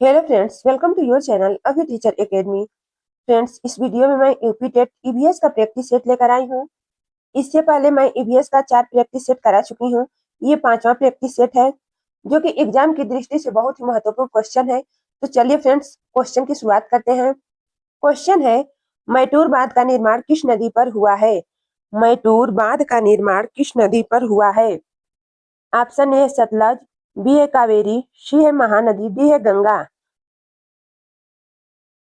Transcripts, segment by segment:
Hello friends, welcome to your channel Abhi teacher academy. Friends, इस video में मैं UP TET EVS का practice set लेकर आई हूँ। इससे पहले मैं ईवीएस का 4 प्रैक्टिस सेट करा चुकी हूँ। ये 5वां प्रैक्टिस सेट है, जो कि एग्जाम की दृष्टि से बहुत ही महत्वपूर्ण क्वेश्चन है। तो चलिए फ्रेंड्स, क्वेश्चन की शुरुआत करते हैं। क्वेश्चन है, मैटूर बांध का निर्माण किस नदी पर हुआ है? मैटूर बांध का निर्माण किस नदी पर हुआ है? ऑप्शन ए है सतलज, बी है कावेरी, सी है महानदी, डी है गंगा।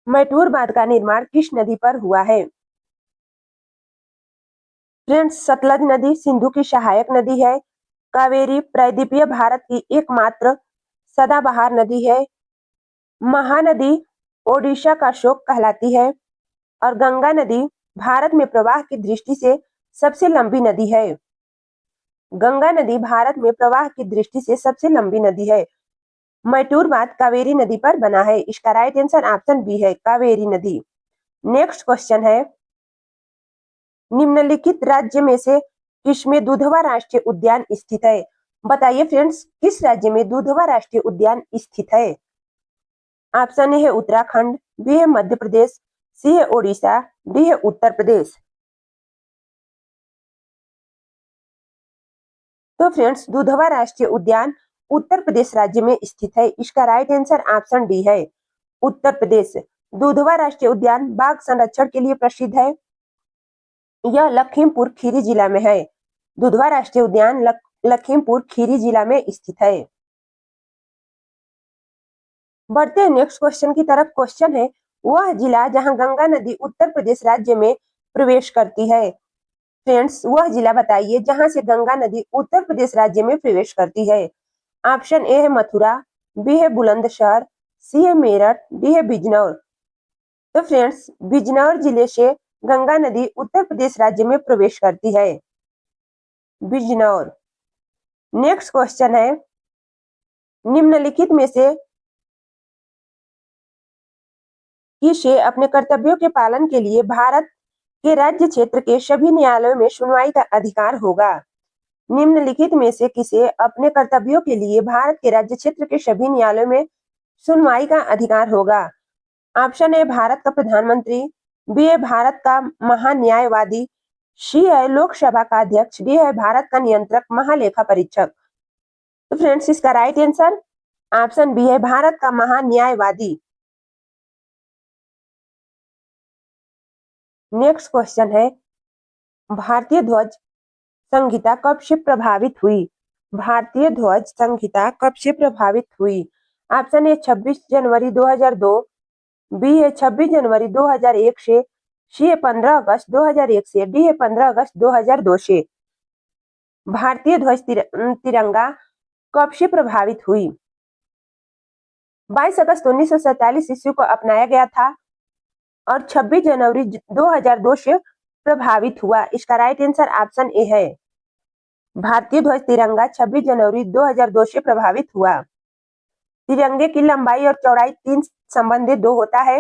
मैटूर बांध का निर्माण किस नदी पर हुआ है? फ्रेंड्स, सतलज नदी सिंधु की सहायक नदी है। कावेरी प्रायद्वीपीय भारत की एकमात्र सदाबहार नदी है। महानदी ओडिशा का शोक कहलाती है। और गंगा नदी भारत में प्रवाह की दृष्टि से सबसे लंबी नदी है। गंगा नदी भारत में प्रवाह की दृष्टि से सबसे लंबी नदी है। मैटूर बांध कावेरी नदी पर बना है। इसका राइट आंसर ऑप्शन बी है, कावेरी नदी। नेक्स्ट क्वेश्चन है, निम्नलिखित राज्य में से किसमें दुधवा राष्ट्रीय उद्यान स्थित है? बताइए फ्रेंड्स, किस राज्य में दुधवा राष्ट्रीय उद्यान स्थित है? ऑप्शन ए है उत्तराखंड, बी है मध्य प्रदेश, सी है ओडिशा, डी है उत्तर प्रदेश। तो फ्रेंड्स, दुधवा राष्ट्रीय उद्यान उत्तर प्रदेश राज्य में स्थित है। इसका राइट आंसर ऑप्शन डी है, उत्तर प्रदेश। दुधवा राष्ट्रीय उद्यान बाघ संरक्षण के लिए प्रसिद्ध है। यह लखीमपुर खीरी जिला में है। दुधवा राष्ट्रीय उद्यान लखीमपुर खीरी जिला में स्थित है। बढ़ते हैं नेक्स्ट क्वेश्चन की तरफ। क्वेश्चन है, वह जिला जहां गंगा नदी उत्तर प्रदेश राज्य में प्रवेश करती है। फ्रेंड्स, वह जिला बताइए जहां से गंगा नदी उत्तर प्रदेश राज्य में प्रवेश करती है। ऑप्शन ए है मथुरा, बी है बुलंदशहर, सी है मेरठ, डी है बिजनौर। तो फ्रेंड्स, बिजनौर जिले से गंगा नदी उत्तर प्रदेश राज्य में प्रवेश करती है। बिजनौर। नेक्स्ट क्वेश्चन है, निम्नलिखित में से किसे अपने कर्तव्यों के पालन के लिए भारत के राज्य क्षेत्र के सभी न्यायालयों में सुनवाई का अधिकार होगा? निम्नलिखित में से किसे अपने कर्तव्यों के लिए भारत के राज्य क्षेत्र के सभी न्यायालयों में सुनवाई का अधिकार होगा? ऑप्शन ए भारत का प्रधानमंत्री, बी है भारत का महान्यायवादी, सी है लोकसभा का अध्यक्ष, डी है भारत का नियंत्रक महालेखा परीक्षक। तो फ्रेंड्स, इसका राइट आंसर ऑप्शन बी है, भारत का महान्यायवादी। नेक्स्ट क्वेश्चन है, भारतीय ध्वज संहिता कब से प्रभावित हुई? भारतीय ध्वज संहिता कब से प्रभावित हुई? ऑप्शन ए 26 जनवरी 2002, बी है 26 जनवरी 2001 से, सी है 15 अगस्त 2001 से, डी है 15 अगस्त 2002 से। भारतीय ध्वज तिरंगा कब से प्रभावित हुई? 22 अगस्त 1947 ईस्वी को अपनाया गया था और 26 जनवरी 2002 से प्रभावित हुआ। इसका राइट आंसर ऑप्शन ए है, भारतीय ध्वज तिरंगा 26 जनवरी 2002 से प्रभावित हुआ। तिरंगे की लंबाई और चौड़ाई 3 संबंधित 2 होता है।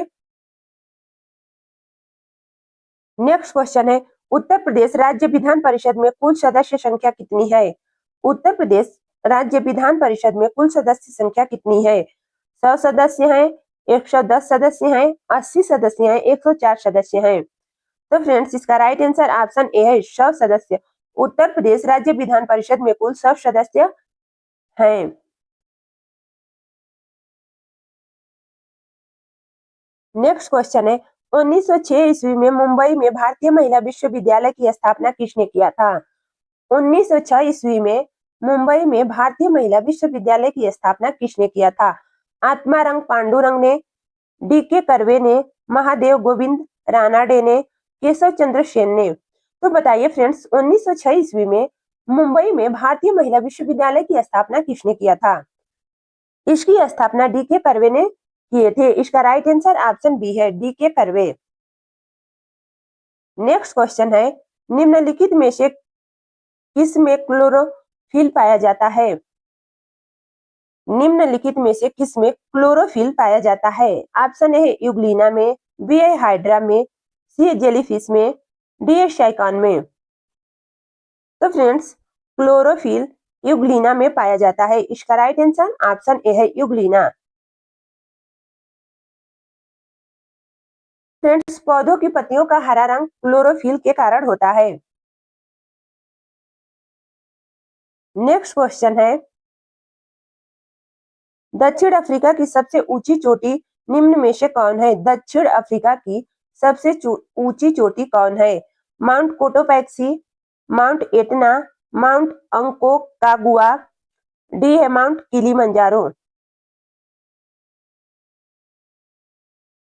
नेक्स्ट क्वेश्चन है, उत्तर प्रदेश राज्य विधान परिषद में कुल सदस्य संख्या कितनी है? उत्तर प्रदेश राज्य विधान परिषद में कुल सदस्य संख्या कितनी है? 100 सदस्य हैं, 110 सदस्य हैं, 80 सदस्य हैं, 104 सदस्य हैं। तो फ्रेंड्स, इसका राइट आंसर ऑप्शन ए है, 100 सदस्य। उत्तर प्रदेश राज्य विधान परिषद में कुल 100 सदस्य हैं। नेक्स्ट क्वेश्चन है, 1906 ईस्वी में मुंबई में भारतीय महिला विश्वविद्यालय की स्थापना किसने किया था? 1906 ईस्वी में मुंबई में भारतीय महिला विश्वविद्यालय की स्थापना किसने किया था? आत्मारंग पांडुरंग ने, डी के कर्वे ने, महादेव गोविंद रानाडे ने, केशव चंद्र सेन ने। तो बताइए फ्रेंड्स, 1906 ईस्वी में मुंबई में भारतीय महिला विश्वविद्यालय की स्थापना किसने किया था? इसकी स्थापना डी के कर्वे ने किए थे। इसका राइट आंसर ऑप्शन बी है, डी के कर्वे। नेक्स्ट क्वेश्चन है, निम्नलिखित में से किसमें क्लोरोफिल पाया जाता है? निम्नलिखित में से किसमें क्लोरोफिल पाया जाता है? ऑप्शन ए है यूग्लिना में, बी है हाइड्रा में, सी है जेलीफिश में, डी है साइकॉन में। तो फ्रेंड्स, क्लोरोफिल यूग्लिना में पाया जाता है। इसका राइट आंसर ऑप्शन ए है यूग्लिना। फ्रेंड्स, पौधों की पत्तियों का हरा रंग क्लोरोफिल के कारण होता है। नेक्स्ट क्वेश्चन है, दक्षिण अफ्रीका की सबसे ऊंची चोटी निम्न में से कौन है? दक्षिण अफ्रीका की सबसे ऊंची चोटी कौन है? Mount Cotopaxi, mount Etna, mount Aconcagua, D है माउंट किलिमंजारो।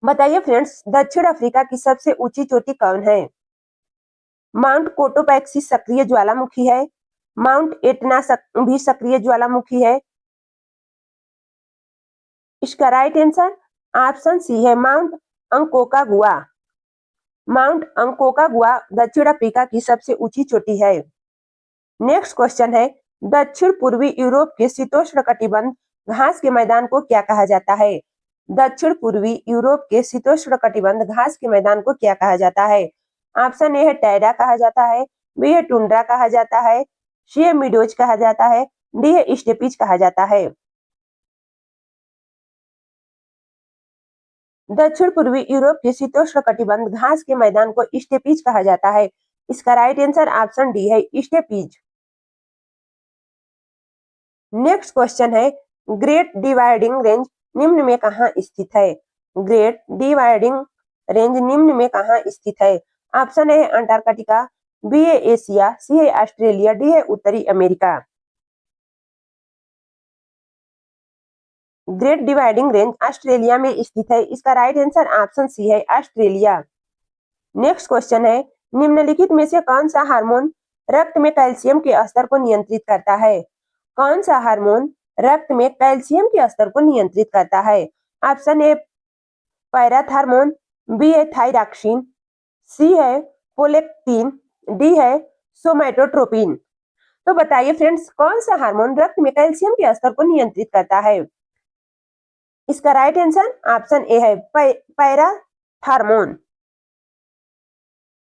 बताइए फ्रेंड्स, दक्षिण अफ्रीका की सबसे ऊंची चोटी कौन है? माउंट कोटोपैक्सी सक्रिय ज्वालामुखी है, माउंट एटना भी सक्रिय ज्वालामुखी है। इसका राइट आंसर ऑप्शन सी है माउंट अंकोकागुआ। माउंट अंकोकागुआ दक्षिण अफ्रीका की सबसे ऊंची चोटी है। नेक्स्ट क्वेश्चन है, दक्षिण पूर्वी यूरोप के शीतोष्णकटिबंध घास के मैदान को क्या कहा जाता है? दक्षिण पूर्वी यूरोप के शीतोष्णकटिबंध घास के मैदान को क्या कहा जाता है? ऑप्शन ए है टैडा कहा जाता है, बी है टुंड्रा कहा जाता है, सी है मिडोज कहा जाता है, डी है स्टेपीज कहा जाता है। दक्षिण पूर्वी यूरोप के शीतोष्णकटिबंध घास के मैदान को स्टेपीज कहा जाता है। इसका राइट आंसर ऑप्शन डी है स्टेपीज। नेक्स्ट क्वेश्चन है, ग्रेट डिवाइडिंग रेंज निम्न में कहाँ स्थित है? ग्रेट डिवाइडिंग रेंज निम्न में कहाँ स्थित है? ऑप्शन ए है अंटार्कटिका, बी है एशिया, सी है ऑस्ट्रेलिया, डी है उत्तरी America. Great dividing range Australia में स्थित है। इसका राइट आंसर ऑप्शन सी है ऑस्ट्रेलिया। नेक्स्ट क्वेश्चन है, निम्नलिखित में से कौन सा हार्मोन रक्त में कैल्शियम के स्तर को नियंत्रित करता है? कौन सा हार्मोन रक्त में कैल्शियम के स्तर को नियंत्रित करता है? ऑप्शन ए पैराथार्मोन, बी है थायरॉक्सिन, सी है प्रोलेक्टिन, डी है सोमैटोट्रोपिन। तो बताइए फ्रेंड्स, कौन सा हार्मोन रक्त में कैल्शियम के स्तर को नियंत्रित करता है? इसका राइट आंसर ऑप्शन ए है पैराथार्मोन।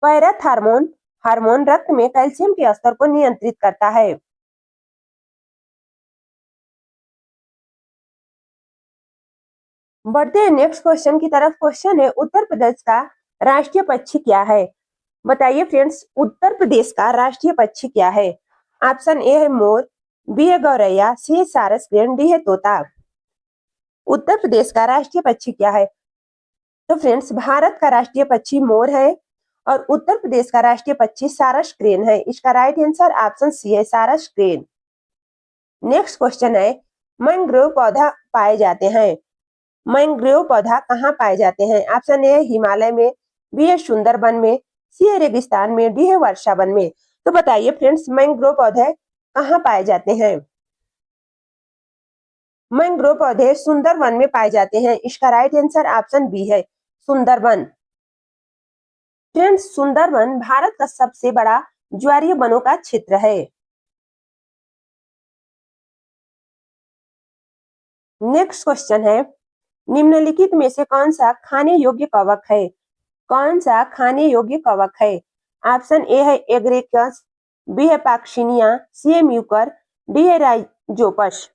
पैराथार्मोन हार्मोन रक्त में कैल्शियम के स्तर को नियंत्रित करता है। बढ़ते हैं नेक्स्ट क्वेश्चन की तरफ। क्वेश्चन है, उत्तर प्रदेश का राष्ट्रीय पक्षी क्या है? बताइए फ्रेंड्स, उत्तर प्रदेश का राष्ट्रीय पक्षी क्या है? ऑप्शन ए है मोर, बी है गौरैया, सी है सारस क्रेन, डी है तोता। उत्तर प्रदेश का राष्ट्रीय पक्षी क्या है? तो फ्रेंड्स, भारत का राष्ट्रीय पक्षी मोर है और उत्तर प्रदेश का राष्ट्रीय पक्षी सारस क्रेन है। इसका राइट आंसर ऑप्शन सी है सारस क्रेन। नेक्स्ट क्वेश्चन है, मैंग्रोव पौधा पाए जाते हैं। मैंग्रोव पौधा कहाँ पाए जाते हैं? ऑप्शन ए हिमालय में, बी है सुंदरबन में, सी है रेगिस्तान में, डी है वर्षा वन में। तो बताइए फ्रेंड्स, मैंग्रोव पौधे कहाँ पाए जाते हैं? मैंग्रोव पौधे सुंदरवन में पाए जाते हैं। इसका राइट आंसर ऑप्शन बी है सुंदरवन। फ्रेंड्स, सुंदरवन भारत का सबसे बड़ा ज्वारीय वनों का क्षेत्र है। नेक्स्ट क्वेश्चन है, निम्नलिखित में से कौन सा खाने योग्य कवक है? कौन सा खाने योग्य कवक है? ऑप्शन ए है एग्रेकस, बी है पैक्सिनिया, सी है म्यूकर, डी है राइजोपस।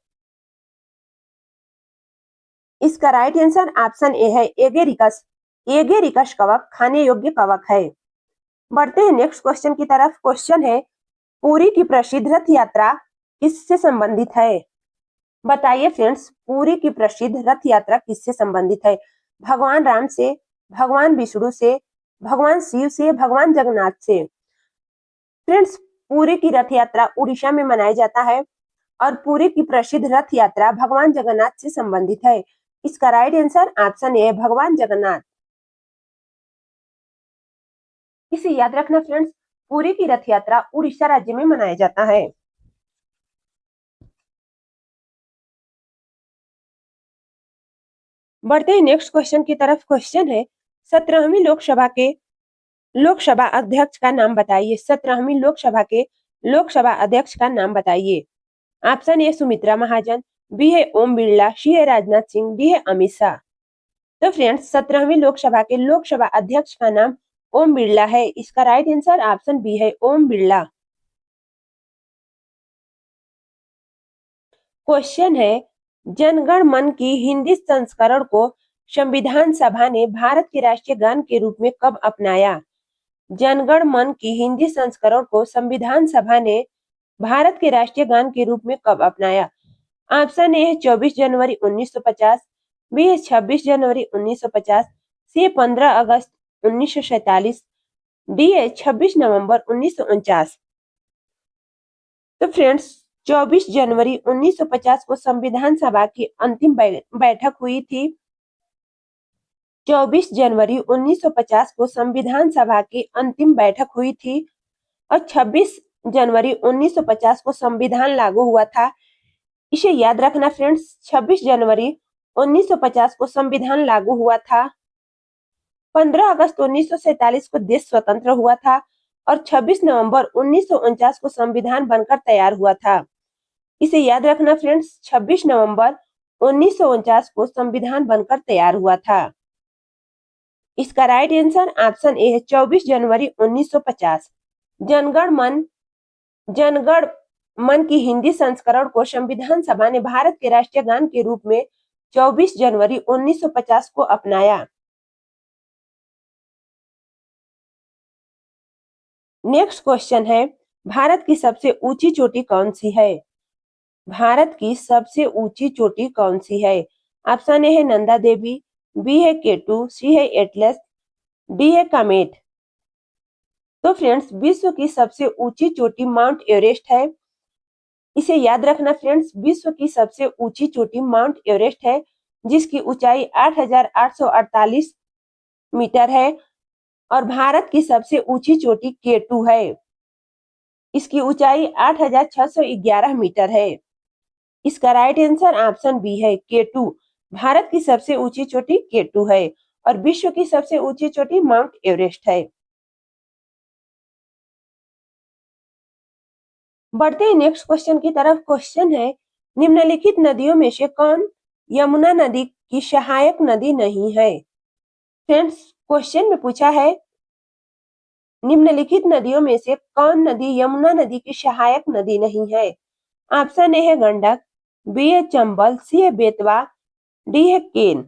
इसका राइट आंसर ऑप्शन ए है एगेरिकस। एगेरिकस कवक खाने योग्य कवक है। बढ़ते हैं नेक्स्ट क्वेश्चन की तरफ। क्वेश्चन है, पुरी की प्रसिद्ध रथ यात्रा किससे संबंधित है? बताइए फ्रेंड्स, पुरी की प्रसिद्ध रथ यात्रा किससे संबंधित है? भगवान राम से, भगवान विष्णु से, भगवान शिव से, भगवान जगन्नाथ से। फ्रेंड्स, पुरी की रथ यात्रा उड़ीसा में मनाया जाता है और पुरी की प्रसिद्ध रथ यात्रा भगवान जगन्नाथ से संबंधित है। इसका राइट आंसर ऑप्शन ए है भगवान जगन्नाथ। इसे याद रखना फ्रेंड्स, पुरी की रथ यात्रा उड़ीसा राज्य में मनाया जाता है। बढ़ते हैं नेक्स्ट क्वेश्चन की तरफ। क्वेश्चन है, 17वीं लोकसभा अध्यक्ष का नाम बताइए। 17वीं लोकसभा अध्यक्ष का नाम बताइए। Option A Sumitra Mahajan, B है ओम बिरला, सी है राजनाथ सिंह, डी है अमित शाह। तो फ्रेंड्स, 17वीं लोकसभा अध्यक्ष का नाम ओम बिरला है। इसका राइट आंसर ऑप्शन बी है ओम बिरला। क्वेश्चन है, जनगण मन की हिंदी संस्करण को संविधान सभा ने भारत के राष्ट्रीय गान के रूप में कब अपनाया? जनगण मन की हिंदी संस्करण को संविधान सभा ने भारत के राष्ट्रीय गान के रूप में कब अपनाया? ऑप्शन ए है 24 जनवरी 1950, बी है 26 जनवरी 1950, सी है 15 अगस्त 1947, डी है 26 नवंबर 1949। तो फ्रेंड्स 24 जनवरी 1950 को संविधान सभा की अंतिम बैठक हुई थी। 24 जनवरी 1950 को संविधान सभा की अंतिम बैठक हुई थी और 26 जनवरी 1950 को संविधान लागू हुआ था। इसे याद रखना फ्रेंड्स, 26 जनवरी 1950 को संविधान लागू हुआ था। 15 अगस्त 1947 को देश स्वतंत्र हुआ था और 26 नवंबर 1949 को संविधान बनकर तैयार हुआ था। इसे याद रखना फ्रेंड्स, 26 नवंबर 1949 को संविधान बनकर तैयार हुआ था। इसका राइट आंसर ऑप्शन ए है 24 जनवरी 1950। जनगण मन की हिंदी संस्करण को संविधान सभा ने भारत के राष्ट्रीय गान के रूप में 24 जनवरी 1950 को अपनाया। नेक्स्ट क्वेश्चन है, भारत की सबसे ऊंची चोटी कौन सी है? भारत की सबसे ऊंची चोटी कौन सी है? ऑप्शन ए है नंदा देवी, बी है केटू, सी है एटलस, डी है कामेट। तो फ्रेंड्स विश्व की सबसे ऊंची चोटी माउंट एवरेस्ट है। इसे याद रखना फ्रेंड्स, विश्व की सबसे ऊंची चोटी माउंट एवरेस्ट है जिसकी ऊंचाई 8,848 मीटर है और भारत की सबसे ऊंची चोटी केटू है। इसकी ऊंचाई 8,611 मीटर है। इसका राइट आंसर ऑप्शन बी है केटू। भारत की सबसे ऊंची चोटी केटू है और विश्व की सबसे ऊंची चोटी माउंट एवरेस्ट है। बढ़ते हैं नेक्स्ट क्वेश्चन की तरफ। क्वेश्चन है, निम्नलिखित नदियों में से कौन यमुना नदी की सहायक नदी नहीं है? फ्रेंड्स क्वेश्चन में पूछा है, निम्नलिखित नदियों में से कौन नदी यमुना नदी की सहायक नदी नहीं है? ऑप्शन ए है गंडक, बी है चंबल, सी है बेतवा, डी है केन।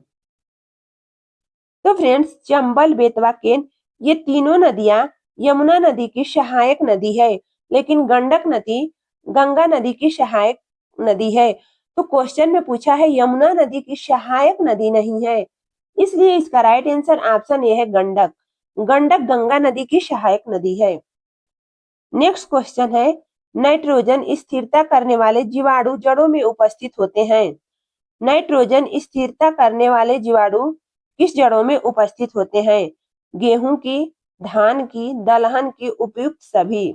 तो फ्रेंड्स चंबल, बेतवा, केन ये तीनों नदियां यमुना नदी की सहायक नदी है, लेकिन गंडक नदी गंगा नदी की सहायक नदी है। तो क्वेश्चन में पूछा है यमुना नदी की सहायक नदी नहीं है, इसलिए इसका राइट आंसर ऑप्शन ए है गंडक। गंडक गंगा नदी की सहायक नदी है। नेक्स्ट क्वेश्चन है, नाइट्रोजन स्थिरता करने वाले जीवाणु जड़ों में उपस्थित होते हैं। नाइट्रोजन स्थिरता करने वाले जीवाणु किस जड़ों में उपस्थित होते हैं? गेहूं की, धान की, दलहन की, उपयुक्त सभी।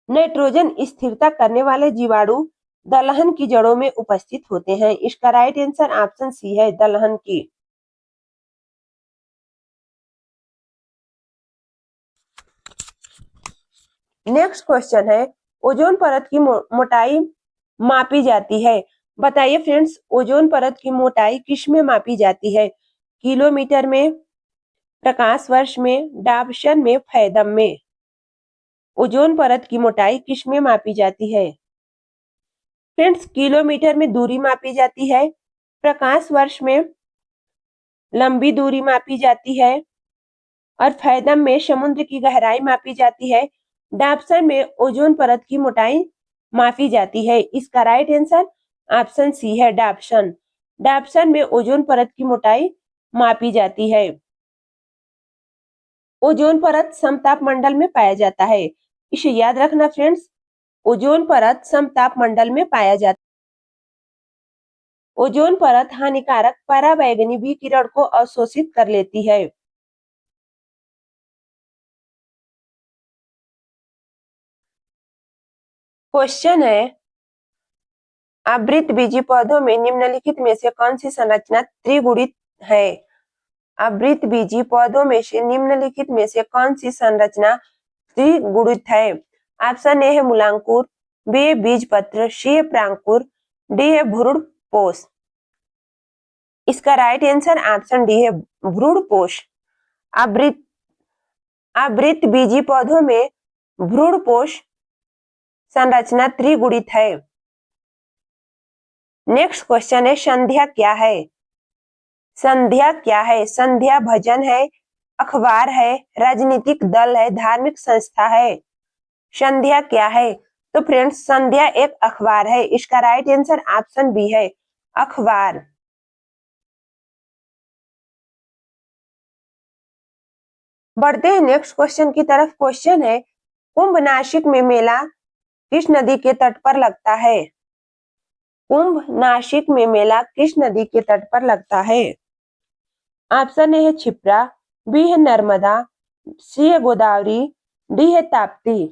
नाइट्रोजन स्थिरता करने वाले जीवाणु दलहन की जड़ों में उपस्थित होते हैं। इसका राइट आंसर ऑप्शन सी है दलहन की। नेक्स्ट क्वेश्चन है, ओजोन परत की मोटाई मापी जाती है। बताइए फ्रेंड्स, ओजोन परत की मोटाई किस में मापी जाती है? किलोमीटर में, प्रकाश वर्ष में, डायमेंशन में, फैदम में। ओजोन परत की मोटाई किस में मापी जाती है? फ्रेंड्स किलोमीटर में दूरी मापी जाती है, प्रकाश वर्ष में लंबी दूरी मापी जाती है और फैदम में समुद्र की गहराई मापी जाती है। डायमेंशन में ओजोन परत की मोटाई मापी जाती है। इसका राइट आंसर ऑप्शन सी है डायमेंशन। डायमेंशन में ओजोन परत की मोटाई मापी जाती है। ओजोन परत समताप मंडल में पाया जाता है। इसे याद रखना फ्रेंड्स, ओजोन परत समताप मंडल में पाया जाता है। ओजोन परत हानिकारक पराबैंगनी विकिरण को अवशोषित कर लेती है। क्वेश्चन है, आवृतबीजी पौधों में निम्नलिखित में से कौन सी संरचना त्रिगुणित है? आवृतबीजी पौधों में से निम्नलिखित में से कौन सी संरचना त्रिगुणित है? ऑप्शन ए है मूलांकुर, बी है बीजपत्र, सी है प्रांकुर, डी है भ्रूणपोष। इसका राइट आंसर ऑप्शन डी है भ्रूणपोष। आवृतबीजी पौधों में भ्रूणपोष संरचना त्रिगुणित है। नेक्स्ट क्वेश्चन है, संध्या क्या है? संध्या क्या है? संध्या भजन है, अखबार है, राजनीतिक दल है, धार्मिक संस्था है। संध्या क्या है? तो फ्रेंड्स संध्या एक अखबार है। इसका राइट आंसर ऑप्शन बी है, अखबार। बढ़ते हैं नेक्स्ट क्वेश्चन की तरफ। क्वेश्चन है, कुंभ नासिक में मेला किस नदी के तट पर लगता है? कुंभ नासिक में मेला किस नदी के तट पर लगता है? ऑप्शन ए है क्षिप्रा, बी है नर्मदा, सी है गोदावरी, डी है ताप्ती।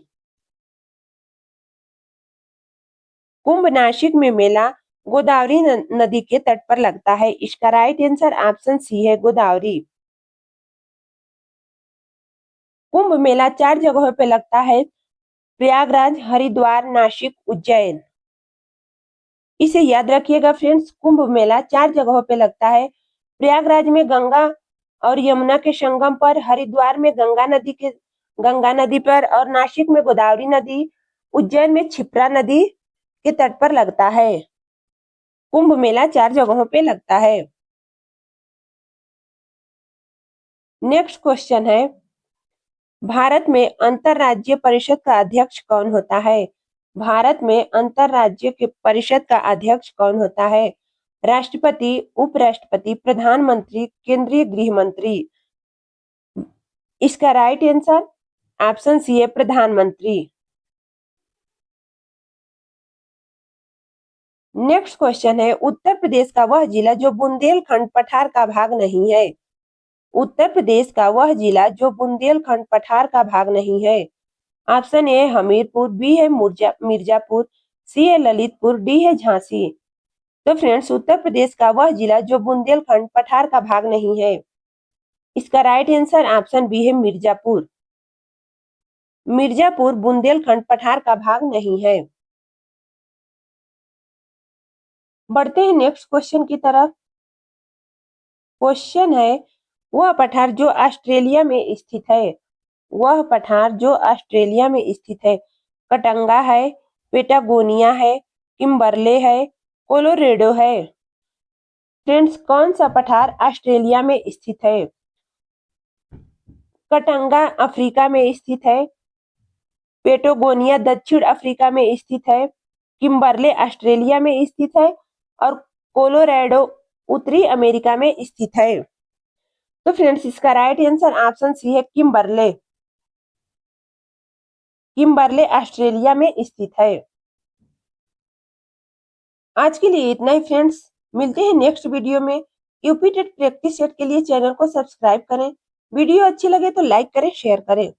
कुंभ नासिक में मेला गोदावरी नदी के तट पर लगता है। इसका राइट आंसर ऑप्शन सी है, गोदावरी। कुंभ मेला 4 जगहों पे लगता है, प्रयागराज, हरिद्वार, नासिक, उज्जैन। इसे याद रखिएगा फ्रेंड्स, कुंभ मेला 4 जगहों पे लगता है। प्रयागराज में गंगा और यमुना के संगम पर, हरिद्वार में गंगा नदी पर, और नासिक में गोदावरी नदी, उज्जैन में क्षिप्रा नदी के तट पर लगता है। कुंभ मेला 4 जगहों पे लगता है। नेक्स्ट क्वेश्चन है, भारत में अंतरराज्यीय परिषद का अध्यक्ष कौन होता है? भारत में अंतरराज्यीय के परिषद का अध्यक्ष कौन होता है? राष्ट्रपति, उपराष्ट्रपति, प्रधानमंत्री, केंद्रीय गृह मंत्री। इसका राइट आंसर ऑप्शन सी है, प्रधानमंत्री। नेक्स्ट क्वेश्चन है, उत्तर प्रदेश का वह जिला जो बुंदेलखंड पठार का भाग नहीं है। उत्तर प्रदेश का वह जिला जो बुंदेलखंड पठार का भाग नहीं है। ऑप्शन ए हमीरपुर, बी है मिर्जापुर, सी है ललितपुर, डी है झांसी। तो फ्रेंड्स उत्तर प्रदेश का वह जिला जो बुंदेलखंड पठार का भाग नहीं है। इसका राइट आंसर ऑप्शन बी है, मिर्जापुर। मिर्जापुर बुंदेलखंड पठार का भाग नहीं है। बढ़ते हैं नेक्स्ट क्वेश्चन की तरफ। क्वेश्चन है, वह पठार जो ऑस्ट्रेलिया में स्थित है। वह पठार जो ऑस्ट्रेलिया में स्थित है। कटंगा है, पेटागोनिया है, किम्बरले है, कोलोरेडो है। फ्रेंड्स कौन सा पठार ऑस्ट्रेलिया में स्थित है? कटंगा अफ्रीका में स्थित है, पेटागोनिया दक्षिण अफ्रीका में स्थित है, किम्बरले ऑस्ट्रेलिया में स्थित है, और कोलोराडो उत्तरी अमेरिका में स्थित है। तो फ्रेंड्स इसका राइट आंसर ऑप्शन सी है, किम्बरले। किम्बरले ऑस्ट्रेलिया में स्थित है। आज के लिए इतना ही फ्रेंड्स, मिलते हैं नेक्स्ट वीडियो में। यूपी टेट प्रैक्टिस सेट के लिए चैनल को सब्सक्राइब करें। वीडियो अच्छी लगे तो लाइक करें, शेयर करें।